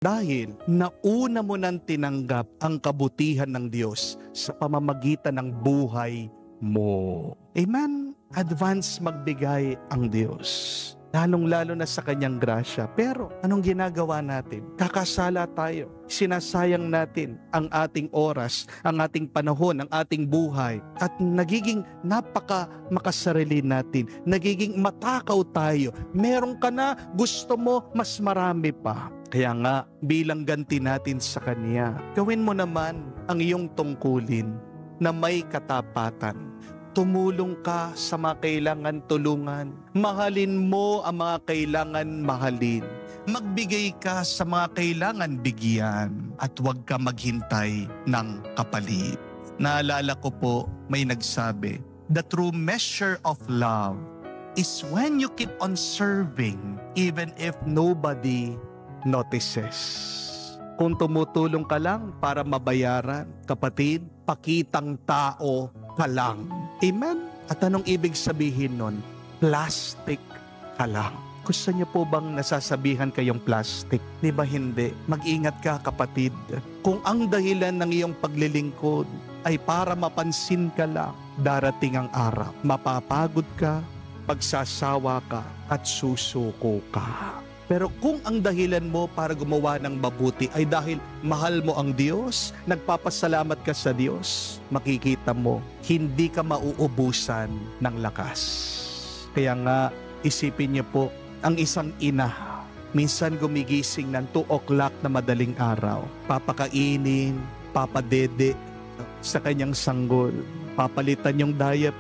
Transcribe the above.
Dahil nauna mo nang tinanggap ang kabutihan ng Diyos sa pamamagitan ng buhay mo. Amen? Advance magbigay ang Diyos. Lalong-lalo na sa kanyang grasya. Pero anong ginagawa natin? Kakasala tayo. Sinasayang natin ang ating oras, ang ating panahon, ang ating buhay. At nagiging makasarili natin. Nagiging matakaw tayo. Meron ka na, gusto mo, mas marami pa. Kaya nga, bilang ganti natin sa Kanya, gawin mo naman ang iyong tungkulin na may katapatan. Tumulong ka sa mga kailangan tulungan. Mahalin mo ang mga kailangan mahalin. Magbigay ka sa mga kailangan bigyan. At huwag ka maghintay ng kapalit. Naalala ko po, may nagsabi, the true measure of love is when you keep on serving even if nobody notices. Kung tumutulong ka lang para mabayaran, kapatid, pakitang tao ka lang. Amen? At anong ibig sabihin nun? Plastic ka lang. Gusto niyo po bang nasasabihan kayong plastic? Di ba hindi? Mag-ingat ka, kapatid. Kung ang dahilan ng iyong paglilingkod ay para mapansin ka lang, darating ang araw. Mapapagod ka, pagsasawa ka, at susuko ka. Pero kung ang dahilan mo para gumawa ng mabuti ay dahil mahal mo ang Diyos, nagpapasalamat ka sa Diyos, makikita mo, hindi ka mauubusan ng lakas. Kaya nga, isipin niyo po, ang isang ina, minsan gumigising ng 2 o'clock na madaling araw, papakainin, papadede sa kanyang sanggol, papalitan yung diaper,